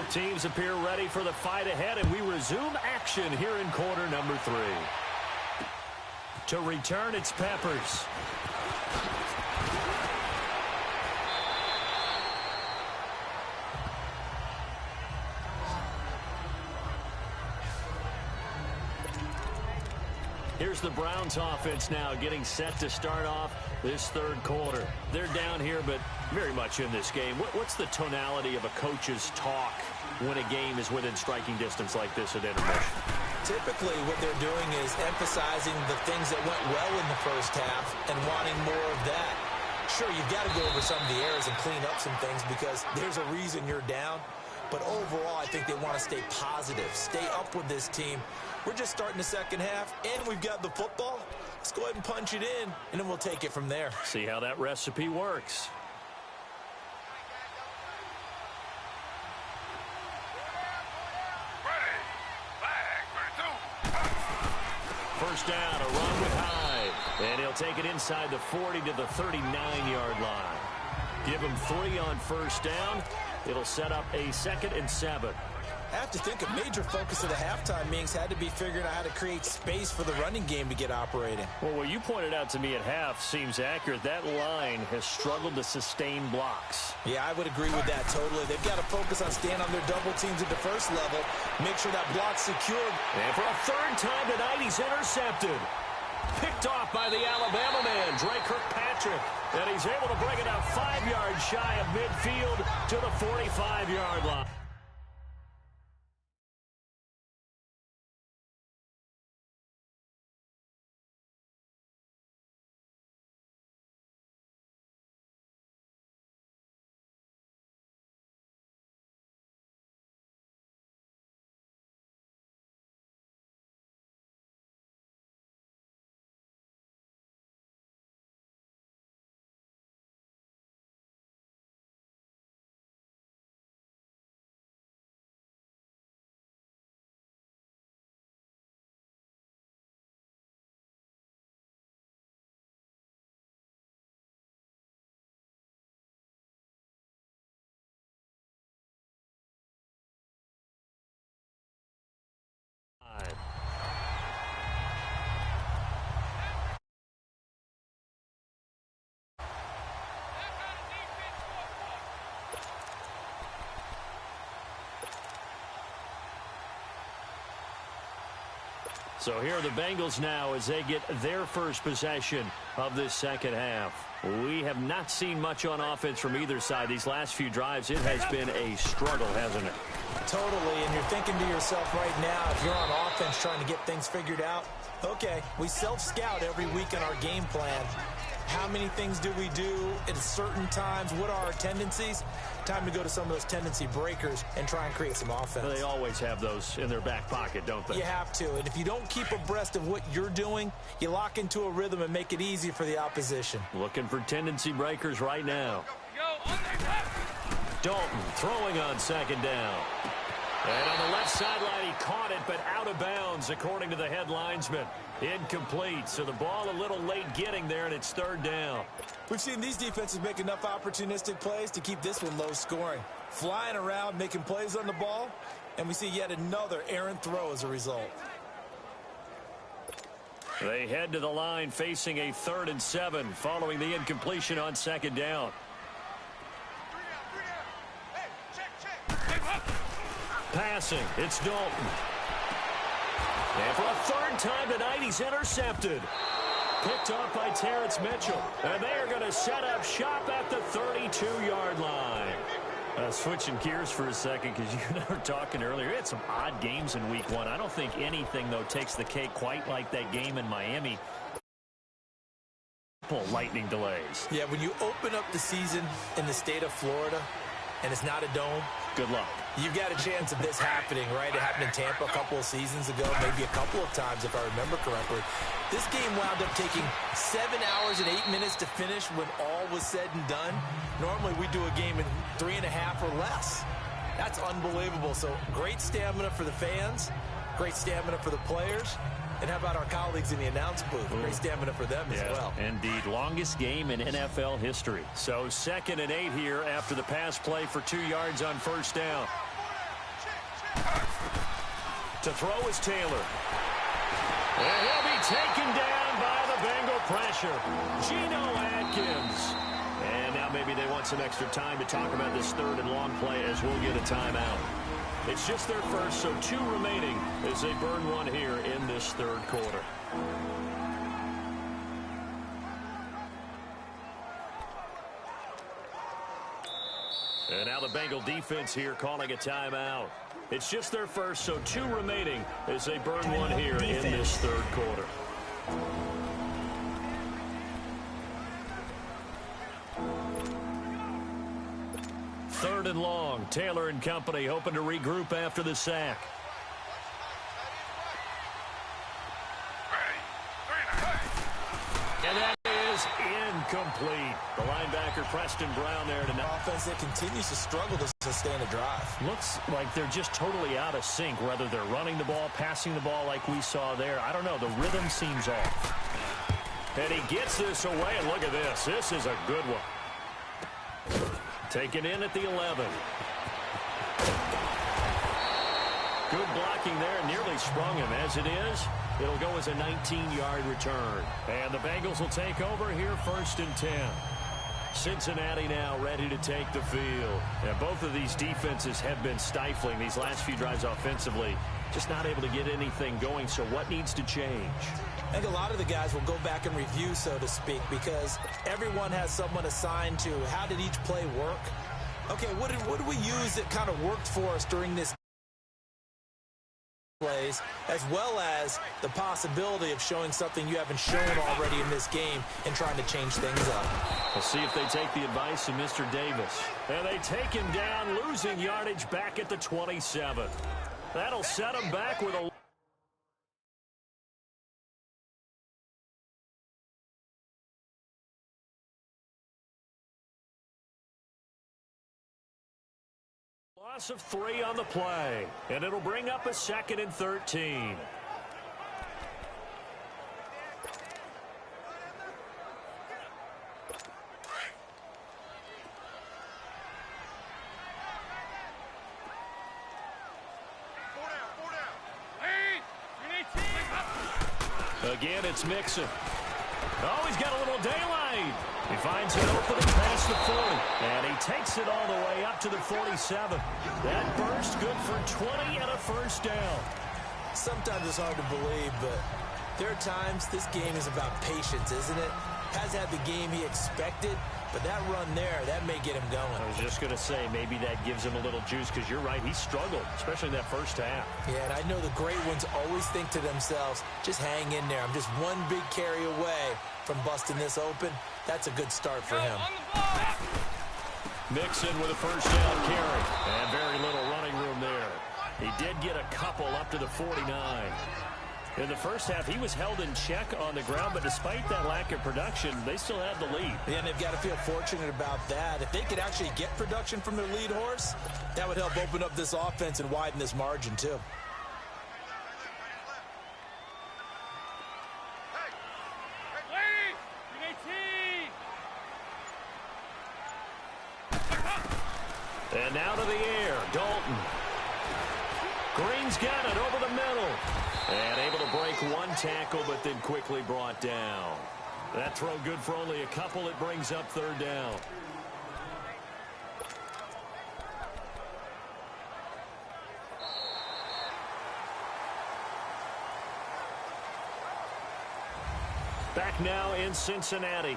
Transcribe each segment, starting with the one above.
Both teams appear ready for the fight ahead, and we resume action here in quarter number 3. To return, it's Peppers. Here's the Browns offense now getting set to start off this third quarter. They're down here, but very much in this game. What's the tonality of a coach's talk when a game is within striking distance like this at intermission? Typically, what they're doing is emphasizing the things that went well in the first half and wanting more of that. Sure, you've got to go over some of the errors and clean up some things because there's a reason you're down. But overall, I think they want to stay positive, stay up with this team. We're just starting the second half, and we've got the football. Let's go ahead and punch it in, and then we'll take it from there. See how that recipe works. First down, a run with Hyde. And he'll take it inside the 40 to the 39-yard line. Give him 3 on first down. It'll set up a 2nd and 7. I have to think a major focus of the halftime meetings had to be figuring out how to create space for the running game to get operating. Well, what you pointed out to me at half seems accurate. That line has struggled to sustain blocks. Yeah, I would agree with that totally. They've got to focus on staying on their double teams at the first level, make sure that block's secured. And for a third time tonight, he's intercepted. Picked off by the Alabama man, Dre Kirkpatrick. And he's able to bring it out 5 yards shy of midfield to the 45-yard line. So here are the Bengals now as they get their first possession of this second half. We have not seen much on offense from either side. These last few drives, it has been a struggle, hasn't it? Totally, and you're thinking to yourself right now, if you're on offense trying to get things figured out, okay, we self-scout every week in our game plan. How many things do we do at certain times? What are our tendencies? Time to go to some of those tendency breakers and try and create some offense. They always have those in their back pocket, don't they? You have to, and if you don't keep abreast of what you're doing, you lock into a rhythm and make it easy for the opposition. Looking for tendency breakers right now. Dalton throwing on second down. And on the left sideline, he caught it, but out of bounds, according to the head linesman. Incomplete, so the ball a little late getting there, and it's third down. We've seen these defenses make enough opportunistic plays to keep this one low scoring. Flying around, making plays on the ball, and we see yet another errant throw as a result. They head to the line facing a 3rd and 7 following the incompletion on second down. Passing, it's Dalton. And for a third time tonight, he's intercepted. Picked off by Terrence Mitchell. And they are going to set up shop at the 32-yard line. Switching gears for a second, because you and I were talking earlier. We had some odd games in week 1. I don't think anything, though, takes the cake quite like that game in Miami. Lightning delays. Yeah, when you open up the season in the state of Florida, and it's not a dome, good luck. You've got a chance of this happening, right? It happened in Tampa a couple of seasons ago, maybe a couple of times if I remember correctly. This game wound up taking 7 hours and 8 minutes to finish when all was said and done. Normally we do a game in 3.5 or less. That's unbelievable. So great stamina for the fans, great stamina for the players. And how about our colleagues in the announce booth? Great stamina for them as well. Indeed. Longest game in NFL history. So 2nd and 8 here after the pass play for 2 yards on first down. To throw is Taylor. And he'll be taken down by the Bengal pressure. Geno Atkins. And now maybe they want some extra time to talk about this third and long play as we'll get a timeout. It's just their first, so 2 remaining as they burn one here in this third quarter. And now the Bengal defense here calling a timeout. It's just their first, so 2 remaining as they burn one here in this third quarter. Third and long. Taylor and company hoping to regroup after the sack. And that is incomplete. The linebacker, Preston Brown, there tonight. Offense that continues to struggle to sustain a drive. Looks like they're just totally out of sync, whether they're running the ball, passing the ball like we saw there. I don't know. The rhythm seems off. And he gets this away, and look at this. This is a good one. Taken in at the 11. Good blocking there, nearly sprung him. As it is, it'll go as a 19-yard return. And the Bengals will take over here, 1st and 10. Cincinnati now ready to take the field. And both of these defenses have been stifling these last few drives offensively. Just not able to get anything going, so what needs to change? I think a lot of the guys will go back and review, so to speak, because everyone has someone assigned to how did each play work. Okay, what did we use that kind of worked for us during this plays, as well as the possibility of showing something you haven't shown already in this game and trying to change things up. We'll see if they take the advice of Mr. Davis. And they take him down, losing yardage back at the 27. That'll set him back with a loss of 3 on the play, and it'll bring up a 2nd and 13. Again, it's Mixon. Oh, he's got a little daylight. He finds an opening past the 40, and he takes it all the way up to the 47. That burst good for 20 and a 1st down. Sometimes it's hard to believe, but there are times this game is about patience, isn't it? Hasn't had the game he expected, but that run there, that may get him going. I was just going to say, maybe that gives him a little juice, because you're right, he struggled, especially in that first half. Yeah, and I know the great ones always think to themselves, just hang in there. I'm just one big carry away from busting this open. That's a good start for him. Mixon with a 1st down carry, and very little running room there. He did get a couple up to the 49. In the first half, he was held in check on the ground, but despite that lack of production, they still have the lead. Yeah, and they've got to feel fortunate about that. If they could actually get production from their lead horse, that would help open up this offense and widen this margin, too. And now to the air, Dalton. Green's got it over the middle. And able to break one tackle, but then quickly brought down. That throw good for only a couple. It brings up 3rd down. Back now in Cincinnati.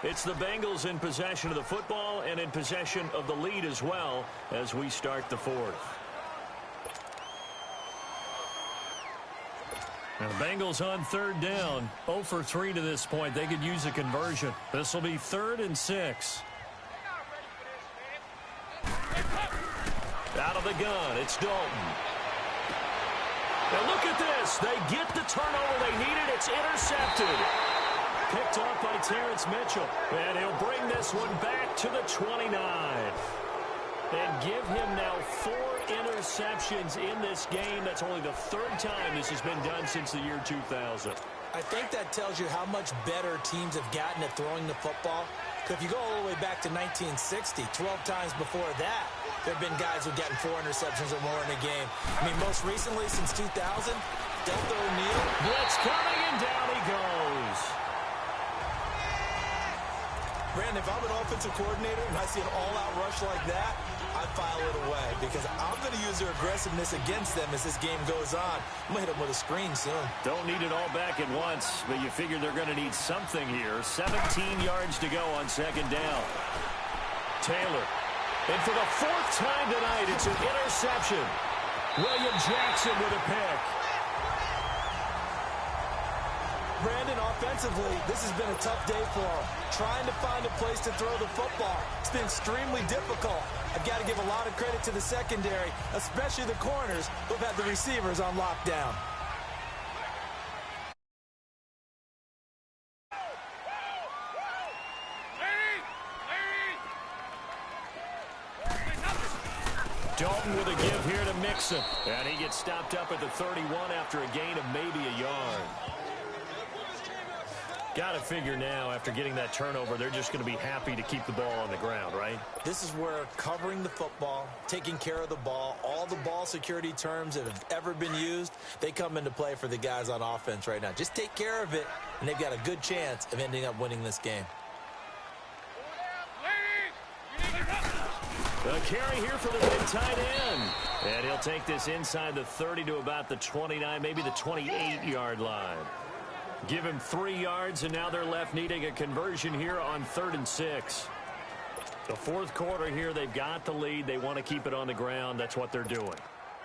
It's the Bengals in possession of the football and in possession of the lead as well as we start the 4th. And the Bengals on 3rd down. 0 for 3 to this point. They could use a conversion. This will be 3rd and 6. Out of the gun, it's Dalton. And look at this. They get the turnover they needed. It's intercepted. Picked off by Terrence Mitchell. And he'll bring this one back to the 29. And give him now 4 interceptions in this game. That's only the 3rd time this has been done since the year 2000. I think that tells you how much better teams have gotten at throwing the football. Because if you go all the way back to 1960, 12 times before that, There have been guys who've gotten 4 interceptions or more in a game. I mean, most recently, since 2000, Delta O'Neal. Blitz coming, and down he goes. Brandon, if I'm an offensive coordinator and I see an all-out rush like that, I'd file it away because I'm going to use their aggressiveness against them as this game goes on. I'm going to hit them with a screen soon. Don't need it all back at once, but you figure they're going to need something here. 17 yards to go on second down. Taylor. And for the 4th time tonight, it's an interception. William Jackson with a pick. Brandon, offensively, this has been a tough day for him. Trying to find a place to throw the football. It's been extremely difficult. I've got to give a lot of credit to the secondary, especially the corners who've had the receivers on lockdown. Dalton with a give here to Mixon. And he gets stopped up at the 31 after a gain of maybe a yard. Got to figure now, after getting that turnover, they're just going to be happy to keep the ball on the ground, right? This is where covering the football, taking care of the ball, all the ball security terms that have ever been used, they come into play for the guys on offense right now. Just take care of it, and they've got a good chance of ending up winning this game. A carry here for the big tight end. And he'll take this inside the 30 to about the 29, maybe the 28-yard line. Give him 3 yards, and now they're left needing a conversion here on 3rd and 6. The 4th quarter here, they've got the lead. They want to keep it on the ground. That's what they're doing.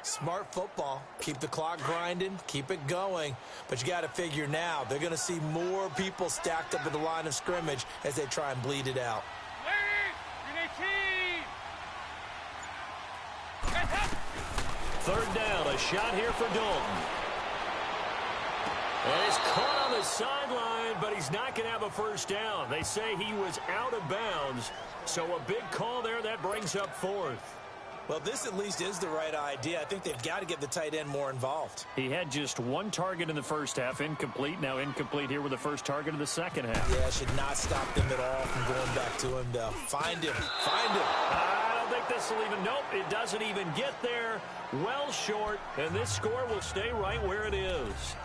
Smart football. Keep the clock grinding. Keep it going. But you got to figure now, they're going to see more people stacked up at the line of scrimmage as they try and bleed it out. 3rd down, a shot here for Dalton. And he's caught on the sideline, but he's not going to have a first down. They say he was out of bounds, so a big call there. That brings up 4th. Well, this at least is the right idea. I think they've got to get the tight end more involved. He had just 1 target in the first half, incomplete. Now incomplete here with the first target of the second half. Yeah, should not stop them at all from going back to him, though. Find him. Find him. I don't think this will even, nope, it doesn't even get there. Well short, and this score will stay right where it is.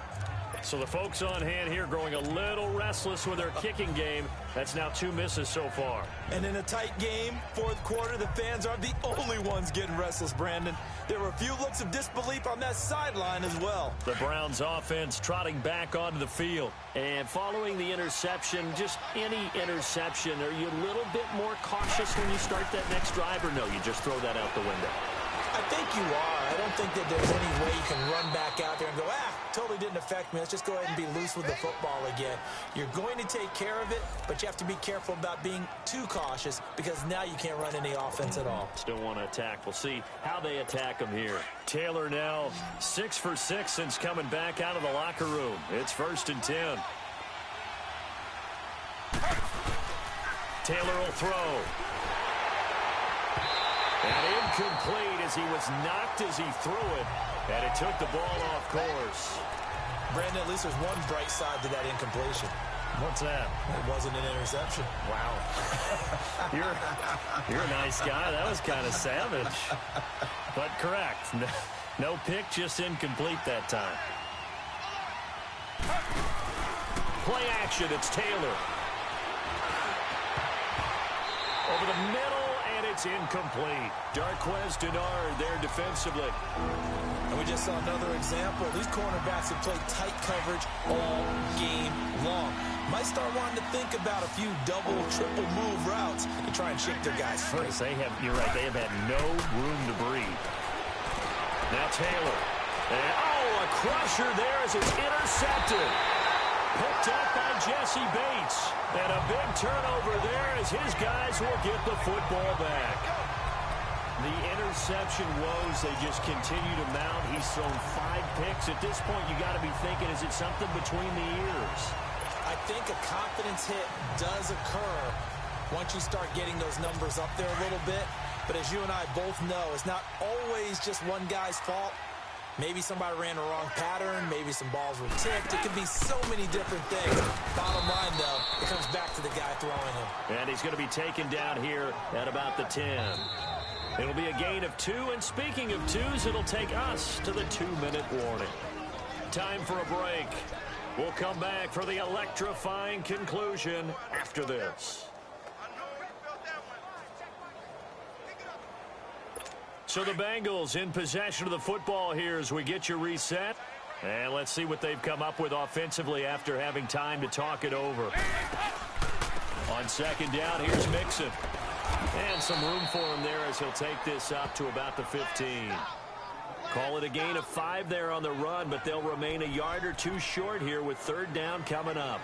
So the folks on hand here growing a little restless with their kicking game. That's now 2 misses so far. And in a tight game, 4th quarter, the fans aren't the only ones getting restless, Brandon. There were a few looks of disbelief on that sideline as well. The Browns offense trotting back onto the field. And following the interception, just any interception, are you a little bit more cautious when you start that next drive, or no, you just throw that out the window? I think you are. I don't think that there's any way you can run back out there and go, totally didn't affect me. Let's just go ahead and be loose with the football again. You're going to take care of it, but you have to be careful about being too cautious because now you can't run any offense at all. Still want to attack. We'll see how they attack him here. Taylor now 6 for 6 since coming back out of the locker room. It's 1st and 10. Taylor will throw. And incomplete as he was knocked as he threw it. And it took the ball off course. Brandon, at least there's one bright side to that incompletion. What's that? It wasn't an interception. Wow. You're a nice guy. That was kind of savage. But correct. No pick, just incomplete that time. Play action. It's Taylor. Over the middle, and it's incomplete. Darquez Denard there defensively. And we just saw another example. These cornerbacks have played tight coverage all game long. Might start wanting to think about a few double, triple move routes to try and shake their guys free. You're right, they have had no room to breathe. Now Taylor. And, a crusher there as it's intercepted. Picked up by Jesse Bates. And a big turnover there as his guys will get the football back. The interception woes, they just continue to mount. He's thrown 5 picks. At this point, you got to be thinking, is it something between the ears? I think a confidence hit does occur once you start getting those numbers up there a little bit. But as you and I both know, it's not always just one guy's fault. Maybe somebody ran the wrong pattern. Maybe some balls were tipped. It could be so many different things. Bottom line, though, it comes back to the guy throwing them. And he's going to be taken down here at about the 10. It'll be a gain of 2, and speaking of twos, it'll take us to the 2-minute warning. Time for a break. We'll come back for the electrifying conclusion after this. So the Bengals in possession of the football here as we get you reset. And let's see what they've come up with offensively after having time to talk it over. On second down, here's Mixon. And some room for him there as he'll take this up to about the 15. Call it a gain of 5 there on the run, but they'll remain a yard or 2 short here with third down coming up.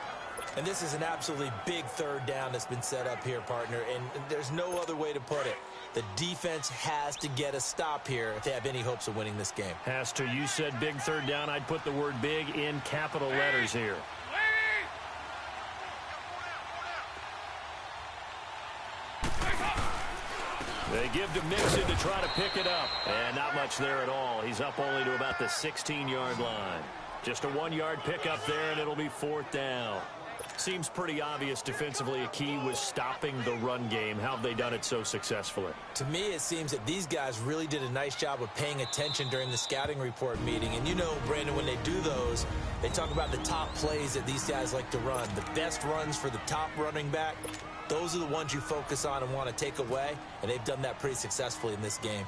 And this is an absolutely big third down that's been set up here, partner, and there's no other way to put it. The defense has to get a stop here if they have any hopes of winning this game. Has to. You said big third down. I'd put the word big in capital letters here. They give to Mixon to try to pick it up. And not much there at all. He's up only to about the 16-yard line. Just a 1-yard pickup there, and it'll be fourth down. Seems pretty obvious defensively a key was stopping the run game. How have they done it so successfully? To me, it seems that these guys really did a nice job of paying attention during the scouting report meeting. And you know, Brandon, when they do those, they talk about the top plays that these guys like to run. The best runs for the top running back, those are the ones you focus on and want to take away. And they've done that pretty successfully in this game.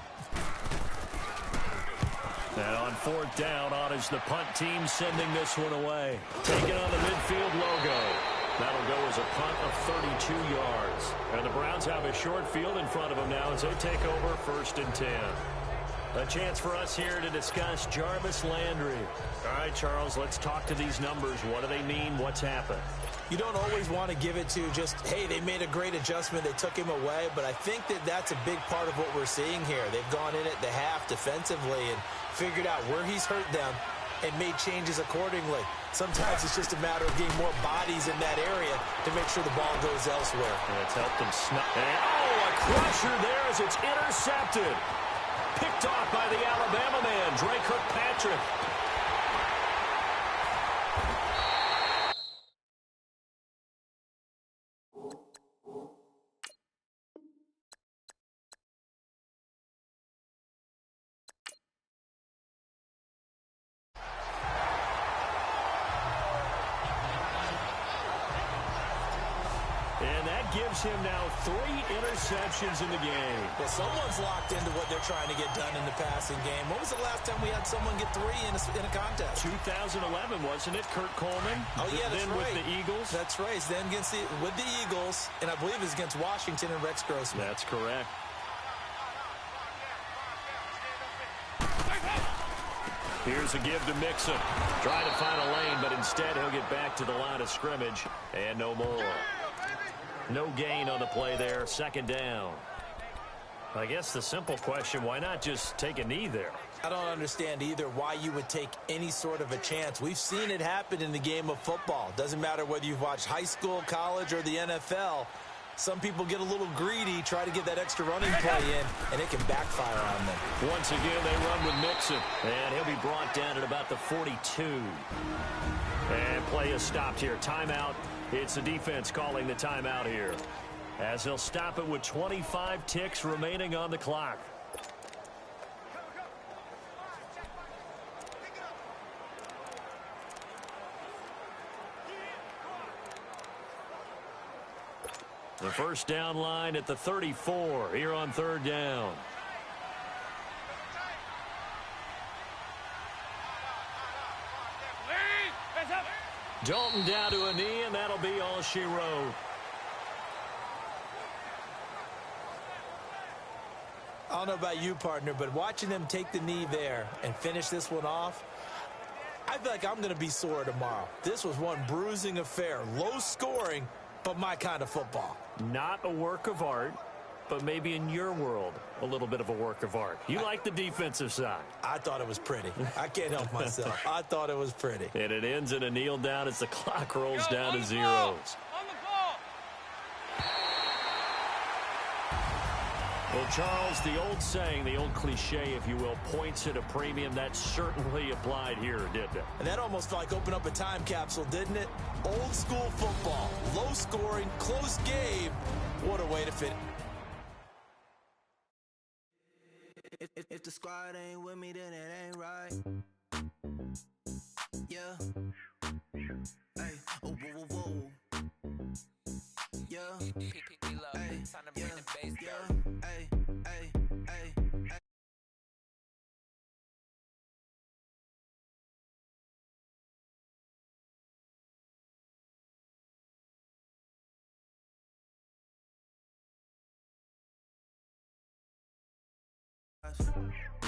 And on fourth down, on is the punt team sending this one away. Taking on the midfield logo. That'll go as a punt of 32 yards. And the Browns have a short field in front of them now as they take over first and 10. A chance for us here to discuss Jarvis Landry. All right, Charles, let's talk to these numbers. What do they mean? What's happened? You don't always want to give it to just, hey, they made a great adjustment, they took him away, but I think that that's a big part of what we're seeing here. They've gone in at the half defensively and figured out where he's hurt them and made changes accordingly. Sometimes it's just a matter of getting more bodies in that area to make sure the ball goes elsewhere. And it's helped them a crusher there as it's intercepted. Picked off by the Alabama man, Drake Kirkpatrick. And that gives him now 3 interceptions in the game. Well, someone's locked into what they're trying to get done in the passing game. When was the last time we had someone get 3 in a contest? 2011, wasn't it? Kurt Coleman. Oh, yeah, that's then right. With the Eagles. That's right. Then with the Eagles, and I believe it was against Washington and Rex Grossman. That's correct. Here's a give to Mixon. Trying to find a lane, but instead he'll get back to the line of scrimmage. And no more. No gain on the play there. Second down. I guess the simple question, why not just take a knee there? I don't understand either why you would take any sort of a chance. We've seen it happen in the game of football. Doesn't matter whether you've watched high school, college, or the NFL. Some people get a little greedy, try to get that extra running play in, and it can backfire on them. Once again, they run with Mixon, and he'll be brought down at about the 42. And play is stopped here. Timeout. It's the defense calling the timeout here, as they'll stop it with 25 ticks remaining on the clock. The first down line at the 34 here on third down. Dalton down to a knee, and that'll be all she wrote. I don't know about you, partner, but watching them take the knee there and finish this one off, I feel like I'm going to be sore tomorrow. This was one bruising affair. Low scoring, but my kind of football. Not a work of art, but maybe in your world, a little bit of a work of art. You like the defensive side. I thought it was pretty. I can't help myself. I thought it was pretty. And it ends in a kneel down as the clock rolls down to zeros. Well, Charles, the old saying, the old cliche, if you will, points at a premium. That certainly applied here, didn't it? And that almost felt like open up a time capsule, didn't it? Old school football, low scoring, close game. What a way to fit. If the squad ain't with me, then it ain't right. Yeah. Hey, oh, whoa, whoa, whoa. Yeah. Hey, yeah. Hey, hey, hey, hey. Hey.